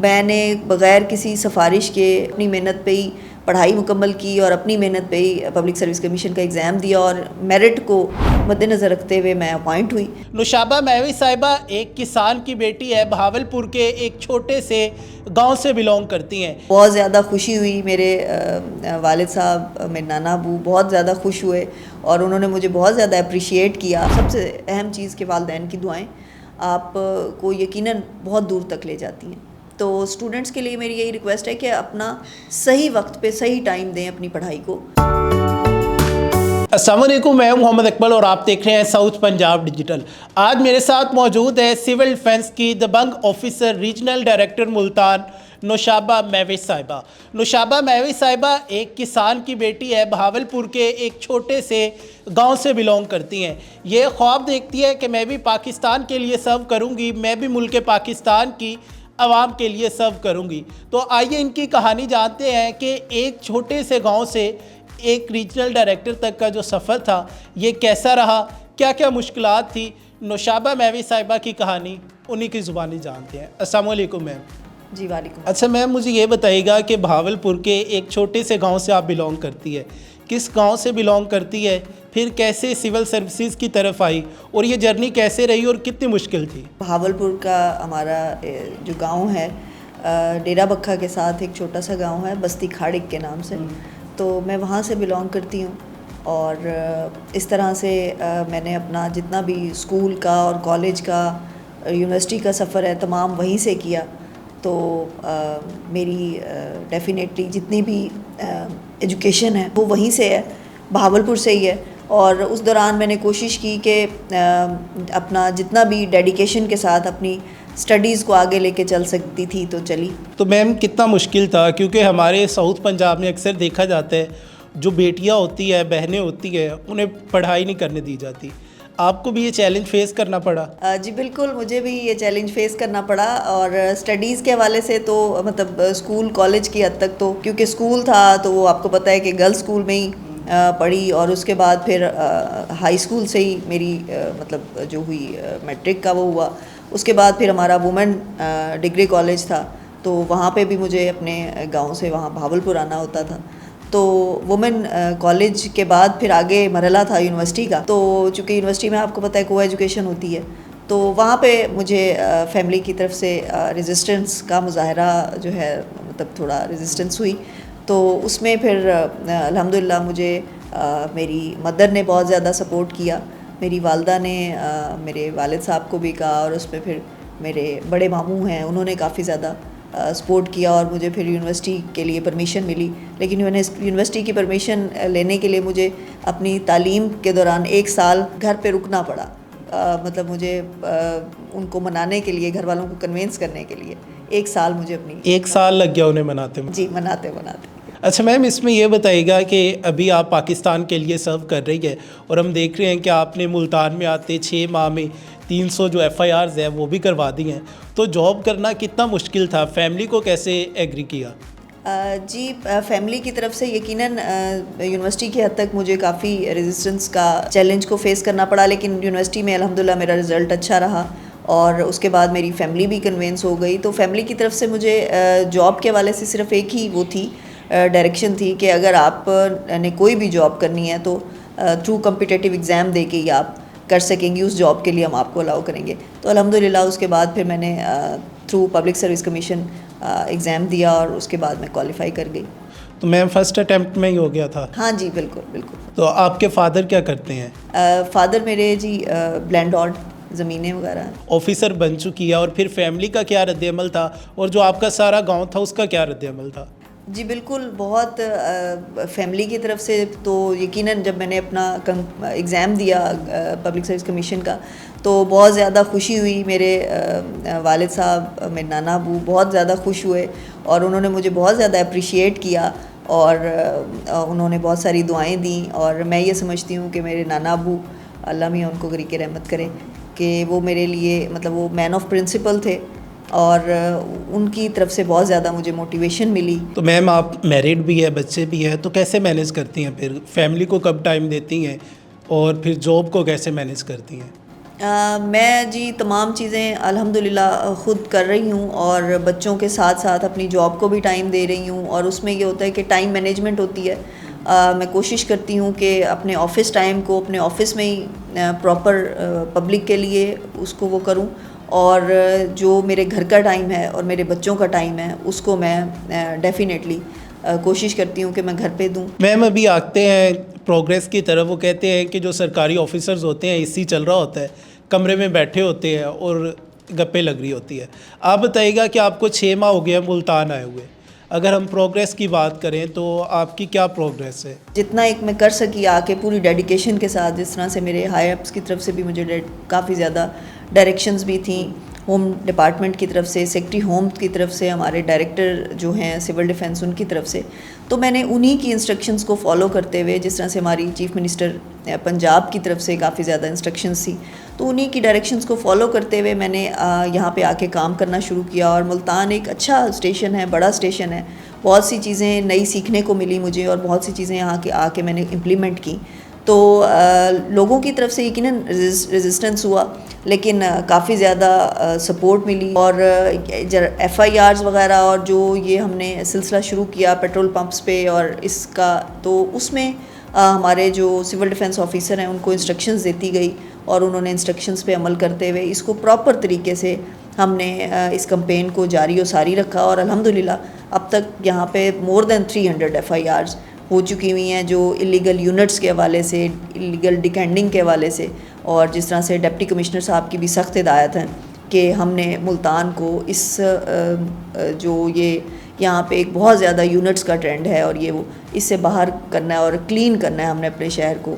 मैंने बग़ैर किसी सिफारिश के अपनी मेहनत पे ही पढ़ाई मुकम्मल की और अपनी मेहनत पे ही पब्लिक सर्विस कमीशन का एग्ज़ाम दिया और मेरिट को मद्देनज़र रखते हुए मैं अपॉइंट हुई। नुशाबा महवी साहिबा एक किसान की बेटी है, बहावलपुर के एक छोटे से गांव से बिलोंग करती हैं। बहुत ज़्यादा खुशी हुई, मेरे वालिद साहब, मेरे नाना अबू बहुत ज़्यादा खुश हुए और उन्होंने मुझे बहुत ज़्यादा अप्रिशिएट किया। सबसे अहम चीज़ कि वालिदैन की दुआएं आपको यकीनन बहुत दूर तक ले जाती हैं। तो स्टूडेंट्स के लिए मेरी यही रिक्वेस्ट है कि अपना सही वक्त पे सही टाइम दें अपनी पढ़ाई को। अस्सलाम वालेकुम, मैं मोहम्मद इकबाल और आप देख रहे हैं साउथ पंजाब डिजिटल। आज मेरे साथ मौजूद है सिविल डिफेंस की दबंग officer regional director Multan Nushaba Mahvi Sahiba. Nushaba Mahvi साहिबा एक किसान की बेटी है, बहावलपुर के एक छोटे से गांव से बिलोंग करती हैं। ये ख्वाब देखती है कि मैं भी पाकिस्तान के लिए सर्व करूंगी, मैं भी मुल्क पाकिस्तान की आवाम के लिए सर्व करूंगी। तो आइए इनकी कहानी जानते हैं कि एक छोटे से गांव से एक रीजनल डायरेक्टर तक का जो सफ़र था ये कैसा रहा, क्या क्या मुश्किलात थी। नुशाबा महवी साहिबा की कहानी उन्हीं की ज़ुबानी जानते हैं। अस्सलाम वालेकुम मैम। जी वालेकुम। अच्छा मैम, मुझे ये बताइएगा कि बहावलपुर के एक छोटे से गांव से आप बिलोंग करती है, किस गांव से बिलोंग करती है, फिर कैसे सिविल सर्विसेज की तरफ आई और ये जर्नी कैसे रही और कितनी मुश्किल थी? बहावलपुर का हमारा जो गांव है डेरा बक्खा के साथ एक छोटा सा गांव है, बस्ती खाड़िक के नाम से। तो मैं वहाँ से बिलोंग करती हूँ और इस तरह से मैंने अपना जितना भी स्कूल का और कॉलेज का, यूनिवर्सिटी का सफ़र है तमाम वहीं से किया। तो मेरी डेफिनेटली जितनी भी एजुकेशन है वो वहीं से है, बहावलपुर से ही है। और उस दौरान मैंने कोशिश की कि अपना जितना भी डेडिकेशन के साथ अपनी स्टडीज़ को आगे लेके चल सकती थी तो चली। तो मैम कितना मुश्किल था, क्योंकि हमारे साउथ पंजाब में अक्सर देखा जाता है जो बेटियां होती है, बहनें होती हैं, उन्हें पढ़ाई नहीं करने दी जाती। आपको भी ये चैलेंज फेस करना पड़ा? जी बिल्कुल, मुझे भी ये चैलेंज फेस करना पड़ा। और स्टडीज़ के हवाले से तो मतलब स्कूल कॉलेज की हद तक तो, क्योंकि स्कूल था तो वो आपको पता है कि गर्ल्स स्कूल में ही पढ़ी और उसके बाद फिर हाई स्कूल से ही मेरी मतलब जो हुई मैट्रिक का वो हुआ। उसके बाद फिर हमारा वुमेन डिग्री कॉलेज था, तो वहाँ पे भी मुझे अपने गांव से वहाँ बहावलपुर आना होता था। तो वुमेन कॉलेज के बाद फिर आगे मरहला था यूनिवर्सिटी का। तो चूँकि यूनिवर्सिटी में आपको पता है को एजुकेशन होती है, तो वहाँ पे मुझे फैमिली की तरफ से रेजिस्टेंस का मुजाहरा जो है, मतलब थोड़ा रेजिस्टेंस हुई। तो उसमें फिर अल्हम्दुलिल्लाह मुझे मेरी मदर ने बहुत ज़्यादा सपोर्ट किया। मेरी वालदा ने मेरे वालिद साहब को भी कहा और उसमें फिर मेरे बड़े मामू हैं, उन्होंने काफ़ी ज़्यादा सपोर्ट किया और मुझे फिर यूनिवर्सिटी के लिए परमिशन मिली। लेकिन यूनिवर्सिटी की परमिशन लेने के लिए मुझे अपनी तालीम के दौरान 1 साल घर पे रुकना पड़ा। मतलब मुझे उनको मनाने के लिए, घर वालों को कन्विंस करने के लिए 1 साल मुझे अपनी 1 साल लग गया उन्हें मनाते में? जी, मनाते मनाते। अच्छा मैम, इसमें यह बताइएगा कि अभी आप पाकिस्तान के लिए सर्व कर रही है और हम देख रहे हैं कि आपने मुल्तान में आते 6 माह में 300 जो FIRs है वो भी करवा दी हैं। तो जॉब करना कितना मुश्किल था, फैमिली को कैसे एग्री किया? जी फैमिली की तरफ से यकीनन यूनिवर्सिटी की हद तक मुझे काफ़ी रेजिस्टेंस का चैलेंज को फेस करना पड़ा, लेकिन यूनिवर्सिटी में अल्हम्दुलिल्लाह मेरा रिज़ल्ट अच्छा रहा और उसके बाद मेरी फैमिली भी कन्विंस हो गई। तो फैमिली की तरफ से मुझे जॉब के हवाले से सिर्फ एक ही वो थी डायरेक्शन थी कि अगर आप ने कोई भी जॉब करनी है तो थ्रू कम्पिटिटिव एग्ज़ाम दे के ही आप कर सकेंगी, उस जॉब के लिए हम आपको अलाउ करेंगे। तो अल्हम्दुलिल्लाह उसके बाद फिर मैंने through public service commission exam दिया और उसके बाद मैं क्वालिफाई कर गई। तो मैम फर्स्ट अटैम्प्ट में ही हो गया था? हाँ जी बिल्कुल बिल्कुल। तो आपके फादर क्या करते हैं? फादर मेरे जी ब्लैंड ऑड ज़मीनें वगैरह। ऑफिसर बन चुकी है, और फिर फैमिली का क्या रद्द-ए-अमल था और जो आपका सारा गाँव था उसका क्या रद्द-ए-अमल था? जी बिल्कुल, बहुत फैमिली की तरफ से तो यकीनन जब मैंने अपना एग्ज़ाम दिया पब्लिक सर्विस कमीशन का तो बहुत ज़्यादा खुशी हुई। मेरे वालिद साहब, मेरे नाना अबू बहुत ज़्यादा खुश हुए और उन्होंने मुझे बहुत ज़्यादा अप्रिशिएट किया और उन्होंने बहुत सारी दुआएं दी। और मैं ये समझती हूँ कि मेरे नाना अबू, अल्लाह मियाँ उनको गरीक़ रहमत करें, कि वो मेरे लिए मतलब वो मैन ऑफ प्रिंसिपल थे और उनकी तरफ से बहुत ज़्यादा मुझे मोटिवेशन मिली। तो मैम आप मैरिड भी है, बच्चे भी हैं, तो कैसे मैनेज करती हैं, फिर फैमिली को कब टाइम देती हैं और फिर जॉब को कैसे मैनेज करती हैं? मैं जी तमाम चीज़ें अल्हम्दुलिल्लाह ख़ुद कर रही हूँ और बच्चों के साथ साथ अपनी जॉब को भी टाइम दे रही हूँ और उसमें ये होता है कि टाइम मैनेजमेंट होती है। मैं कोशिश करती हूँ कि अपने ऑफ़िस टाइम को अपने ऑफ़िस में ही प्रॉपर पब्लिक के लिए उसको वो करूँ और जो मेरे घर का टाइम है और मेरे बच्चों का टाइम है उसको मैं डेफ़िनेटली कोशिश करती हूँ कि मैं घर पे दूँ। मैम अभी आते हैं प्रोग्रेस की तरफ। वो कहते हैं कि जो सरकारी ऑफिसर्स होते हैं एसी चल रहा होता है, कमरे में बैठे होते हैं और गप्पे लग रही होती है। आप बताइएगा कि आपको 6 माह हो गए हैं मुल्तान आए हुए। अगर हम प्रोग्रेस की बात करें तो आपकी क्या प्रोग्रेस है? जितना एक मैं कर सकी आके पूरी डेडिकेशन के साथ, जिस तरह से मेरे हाई अप्स की तरफ से भी मुझे काफ़ी ज़्यादा डायरेक्शंस भी थी, होम डिपार्टमेंट की तरफ से, सेक्रेटरी होम की तरफ से, हमारे डायरेक्टर जो हैं सिविल डिफेंस उनकी तरफ से, तो मैंने उन्हीं की इंस्ट्रक्शंस को फॉलो करते हुए, जिस तरह से हमारी चीफ़ मिनिस्टर पंजाब की तरफ से काफ़ी ज़्यादा इंस्ट्रक्शंस थी, तो उन्हीं की डायरेक्शंस को फॉलो करते हुए मैंने यहाँ पे आके काम करना शुरू किया। और मुल्तान एक अच्छा स्टेशन है, बड़ा स्टेशन है, बहुत सी चीज़ें नई सीखने को मिली मुझे और बहुत सी चीज़ें यहाँ के आके मैंने इम्प्लीमेंट की। तो लोगों की तरफ से यकीनन रेजिस्टेंस हुआ, लेकिन काफ़ी ज़्यादा सपोर्ट मिली और FIRs वगैरह और जो ये हमने सिलसिला शुरू किया पेट्रोल पंप्स पे और इसका, तो उसमें हमारे जो सिविल डिफेंस ऑफिसर हैं उनको इंस्ट्रक्शंस देती गई और उन्होंने इंस्ट्रक्शंस पे अमल करते हुए इसको प्रॉपर तरीके से हमने इस कैंपेन को जारी और सारी रखा और अल्हम्दुलिल्लाह अब तक यहाँ पे मोर देन 300 FIRs हो चुकी हुई हैं, जो इलीगल यूनिट्स के हवाले से, इलीगल डिकेंडिंग के हवाले से। और जिस तरह से डिप्टी कमिश्नर साहब की भी सख्त हिदायत है कि हमने मुल्तान को इस जो ये यहाँ पे एक बहुत ज़्यादा यूनिट्स का ट्रेंड है और ये वो इससे बाहर करना है और क्लीन करना है, हमने अपने शहर को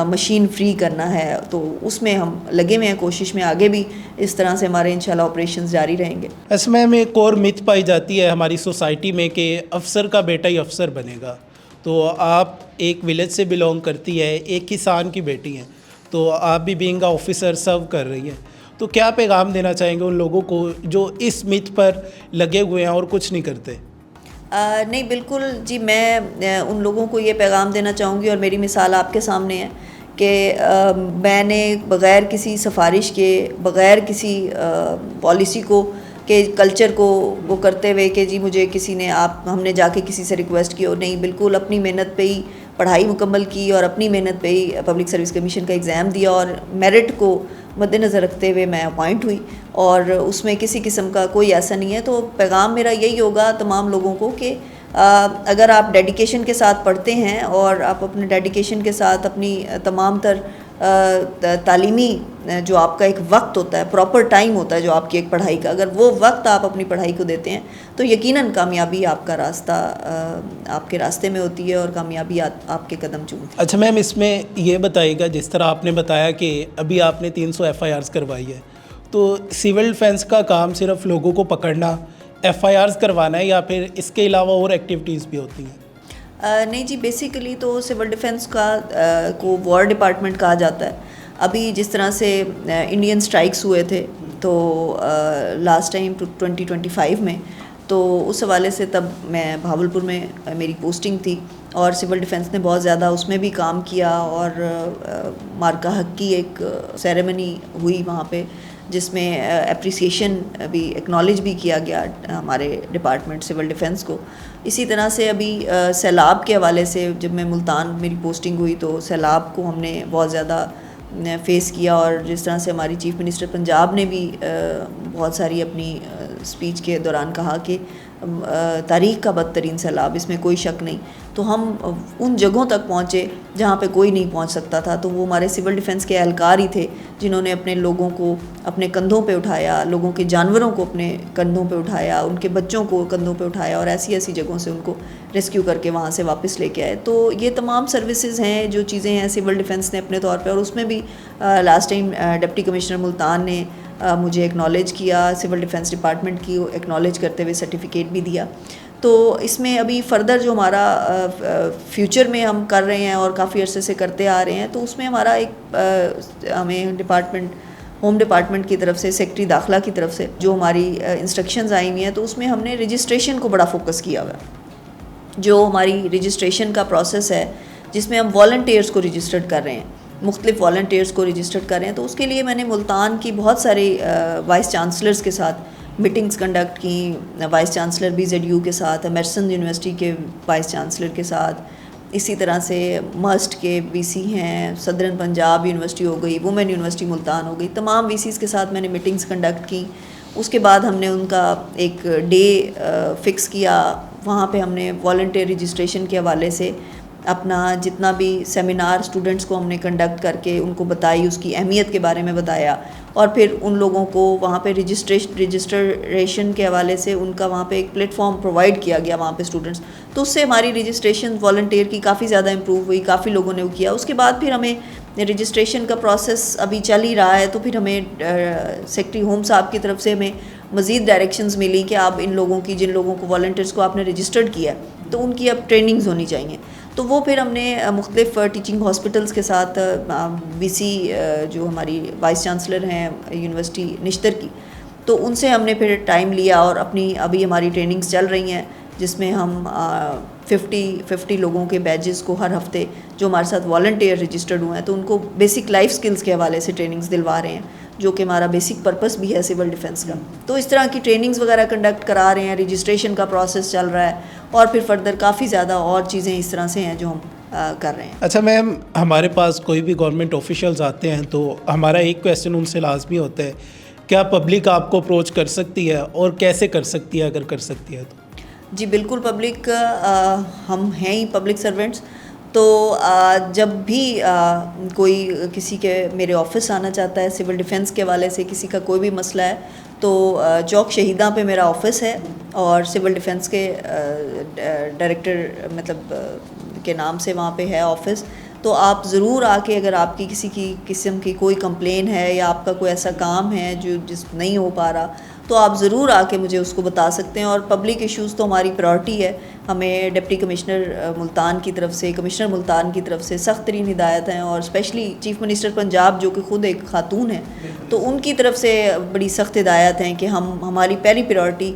मशीन फ्री करना है। तो उसमें हम लगे हुए हैं, कोशिश में आगे भी इस तरह से हमारे इंशाल्लाह ऑपरेशंस जारी रहेंगे। इसमें में एक और मिथ पाई जाती है हमारी सोसाइटी में कि अफसर का बेटा ही अफसर बनेगा। तो आप एक विलेज से बिलोंग करती है, एक किसान की बेटी हैं, तो आप भी बीइंग ऑफिसर सर्व कर रही हैं, तो क्या पैगाम देना चाहेंगे उन लोगों को जो इस मिथ पर लगे हुए हैं और कुछ नहीं करते? नहीं, बिल्कुल जी, मैं उन लोगों को ये पैगाम देना चाहूँगी और मेरी मिसाल आपके सामने है कि मैंने बग़ैर किसी सिफारिश के, बग़ैर किसी पॉलिसी को के कल्चर को वो करते हुए कि जी मुझे किसी ने हमने जाके किसी से रिक्वेस्ट की, और नहीं, बिल्कुल अपनी मेहनत पे ही पढ़ाई मुकम्मल की और अपनी मेहनत पे ही पब्लिक सर्विस कमीशन का एग्ज़ाम दिया और मेरिट को मद्देनज़र रखते हुए मैं अपॉइंट हुई और उसमें किसी किस्म का कोई ऐसा नहीं है। तो पैगाम मेरा यही होगा तमाम लोगों को कि अगर आप डेडिकेशन के साथ पढ़ते हैं और आप अपने डेडिकेशन के साथ अपनी तमाम तर तालीमी जो आपका एक वक्त होता है, प्रॉपर टाइम होता है जो आपकी एक पढ़ाई का, अगर वो वक्त आप अपनी पढ़ाई को देते हैं तो यकीनन कामयाबी आपका रास्ता आपके रास्ते में होती है और कामयाबी आपके कदम चूमती है। अच्छा मैम, इसमें ये बताइएगा, जिस तरह आपने बताया कि अभी आपने 300 FIRs करवाई है, तो सिविल डिफेंस का काम सिर्फ लोगों को पकड़ना, FIRs करवाना है या फिर इसके अलावा और एक्टिविटीज़ भी होती हैं? नहीं जी, बेसिकली तो सिविल डिफेंस का को वॉर डिपार्टमेंट कहा जाता है। अभी जिस तरह से इंडियन स्ट्राइक्स हुए थे तो लास्ट टाइम 2025 में, तो उस हवाले से तब मैं भावलपुर में मेरी पोस्टिंग थी और सिविल डिफेंस ने बहुत ज़्यादा उसमें भी काम किया और मार्का हक की एक सेरेमनी हुई वहाँ पे, जिसमें अप्रिसिएशन भी, एक्नॉलेज भी किया गया हमारे डिपार्टमेंट सिविल डिफेंस को। इसी तरह से अभी सैलाब के हवाले से जब मैं मुल्तान मेरी पोस्टिंग हुई तो सैलाब को हमने बहुत ज़्यादा फेस किया और जिस तरह से हमारी चीफ़ मिनिस्टर पंजाब ने भी बहुत सारी अपनी स्पीच के दौरान कहा कि तारीख़ का बदतरीन सैलाब, इसमें कोई शक नहीं, तो हम उन जगहों तक पहुँचे जहाँ पे कोई नहीं पहुँच सकता था। तो वो हमारे सिविल डिफेंस के एहलकार ही थे जिन्होंने अपने लोगों को अपने कंधों पे उठाया, लोगों के जानवरों को अपने कंधों पे उठाया, उनके बच्चों को कंधों पे उठाया और ऐसी ऐसी जगहों से उनको रेस्क्यू करके वहाँ से वापस लेके आए। तो ये तमाम सर्विसेज हैं, जो चीज़ें हैं सिविल डिफेंस ने अपने तौर पर, और उसमें भी last time deputy commissioner Multan ने मुझे एक्नॉलेज किया, सिविल डिफेंस डिपार्टमेंट की एक्नॉलेज करते हुए सर्टिफिकेट भी दिया। तो इसमें अभी फर्दर जो हमारा फ्यूचर में हम कर रहे हैं और काफ़ी अरसे से करते आ रहे हैं, तो उसमें हमारा एक हमें होम डिपार्टमेंट की तरफ से, सेक्रेटरी दाखिला की तरफ से जो हमारी इंस्ट्रक्शंस आई हुई हैं, तो उसमें हमने रजिस्ट्रेशन को बड़ा फोकस किया हुआ है। जो हमारी रजिस्ट्रेशन का प्रोसेस है जिसमें हम वॉलंटियर्स को रजिस्टर्ड कर रहे हैं, मुख्तलिफ वॉल्टियर्स को रजिस्टर्ड कर रहे हैं। तो उसके लिए मैंने मुल्तान की बहुत सारे वाइस चांसलर्स के साथ मीटिंग्स कंडक्ट की, वाइस चांसलर BZU के साथ, एमर्सन यूनिवर्सिटी के वाइस चांसलर के साथ, इसी तरह से मस्ट के VC हैं, सदरन पंजाब यूनिवर्सिटी हो गई, वुमेन यूनिवर्सिटी मुल्तान हो गई, तमाम VCs के साथ मैंने मीटिंग्स कंडक्ट की। उसके बाद हमने उनका एक डे फिक्स किया, वहाँ पे हमने वॉलंटियर रजिस्ट्रेशन के हवाले से अपना जितना भी सेमिनार स्टूडेंट्स को हमने कंडक्ट करके उनको बताई, उसकी अहमियत के बारे में बताया, और फिर उन लोगों को वहाँ पे रजिस्ट्रेशन के हवाले से उनका वहाँ पे एक प्लेटफॉर्म प्रोवाइड किया गया वहाँ पे स्टूडेंट्स। तो उससे हमारी रजिस्ट्रेशन वॉलंटियर की काफ़ी ज़्यादा इम्प्रूव हुई, काफ़ी लोगों ने वो किया। उसके बाद फिर हमें रजिस्ट्रेशन का प्रोसेस अभी चल ही रहा है, तो फिर हमें सेक्रेटरी होम साहब की तरफ से हमें मज़ीद डायरेक्शंस मिली कि आप इन लोगों की, जिन लोगों को वॉलंटियर्स को आपने रजिस्टर्ड किया है, तो उनकी अब ट्रेनिंग्स होनी चाहिए। तो वो फिर हमने मुख्तलिफ टीचिंग हॉस्पिटल्स के साथ VC जो हमारी वाइस चांसलर हैं यूनिवर्सिटी निश्तर की, तो उनसे हमने फिर टाइम लिया और अपनी अभी हमारी ट्रेनिंग्स चल रही हैं, जिसमें हम 50 लोगों के बैचेस को हर हफ्ते जो हमारे साथ वॉलंटियर रजिस्टर्ड हुए हैं, तो उनको बेसिक लाइफ स्किल्स के हवाले से ट्रेनिंग्स दिलवा रहे हैं, जो कि हमारा बेसिक पर्पस भी है सिविल डिफेंस का। तो इस तरह की ट्रेनिंग्स वगैरह कंडक्ट करा रहे हैं, रजिस्ट्रेशन का प्रोसेस चल रहा है, और फिर फर्दर काफ़ी ज़्यादा और चीज़ें इस तरह से हैं जो हम कर रहे हैं। अच्छा मैम, हमारे पास कोई भी गवर्नमेंट ऑफिशियल्स आते हैं तो हमारा एक क्वेश्चन उनसे लाजमी होता है, क्या पब्लिक आपको अप्रोच कर सकती है और कैसे कर सकती है, अगर कर सकती है तो? जी बिल्कुल, पब्लिक हम हैं ही पब्लिक सर्वेंट्स, तो जब भी कोई किसी के मेरे ऑफिस आना चाहता है सिविल डिफेंस के हवाले से, किसी का कोई भी मसला है, तो चौक शहीदा पे मेरा ऑफिस है और सिविल डिफेंस के डायरेक्टर मतलब के नाम से वहाँ पे है ऑफिस। तो आप ज़रूर आके, अगर आपकी किसी की किस्म की कोई कंप्लेन है या आपका कोई ऐसा काम है जो जिस नहीं हो पा रहा, तो आप ज़रूर आके मुझे उसको बता सकते हैं। और पब्लिक इश्यूज़ तो हमारी प्रायोरिटी है, हमें डिप्टी कमिश्नर मुल्तान की तरफ से, कमिश्नर मुल्तान की तरफ से सख्त तरीन हिदायत हैं, और स्पेशली चीफ़ मिनिस्टर पंजाब जो कि ख़ुद एक खातून है, तो उनकी तरफ से बड़ी सख्त हिदायत हैं कि हमारी पहली प्रायोरिटी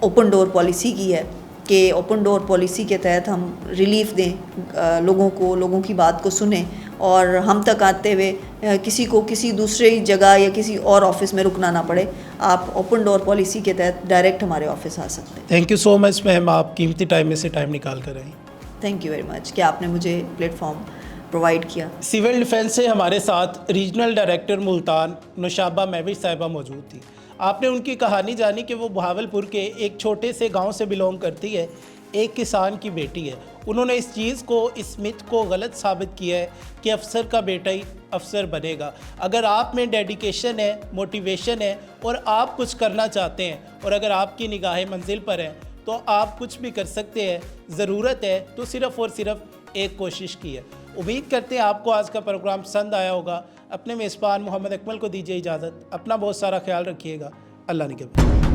ओपन डोर पॉलिसी की है, कि ओपन डोर पॉलिसी के तहत हम रिलीफ़ दें लोगों को, लोगों की बात को सुने, और हम तक आते हुए किसी को किसी दूसरी जगह या किसी और ऑफिस में रुकना ना पड़े। आप ओपन डोर पॉलिसी के तहत डायरेक्ट हमारे ऑफिस आ सकते हैं। Thank you so much ma'am, आप कीमती टाइम में से टाइम निकाल कर आई। थैंक यू वेरी मच कि आपने मुझे प्लेटफॉर्म प्रोवाइड किया। सिविल डिफेंस से हमारे साथ रीजनल डायरेक्टर मुल्तान नौशाबा महविश साहिबा मौजूद थी। आपने उनकी कहानी जानी कि वो बहावलपुर के एक छोटे से गांव से बिलोंग करती है, एक किसान की बेटी है। उन्होंने इस चीज़ को, इस मिथ को गलत साबित किया है कि अफसर का बेटा ही अफसर बनेगा। अगर आप में डेडिकेशन है, मोटिवेशन है और आप कुछ करना चाहते हैं, और अगर आपकी निगाहें मंजिल पर हैं, तो आप कुछ भी कर सकते हैं। ज़रूरत है तो सिर्फ़ और सिर्फ एक कोशिश की है। उम्मीद करते हैं आपको आज का प्रोग्राम पसंद आया होगा। अपने मेज़बान मोहम्मद अकमल को दीजिए इजाज़त। अपना बहुत सारा ख्याल रखिएगा। अल्लाह निगहबान।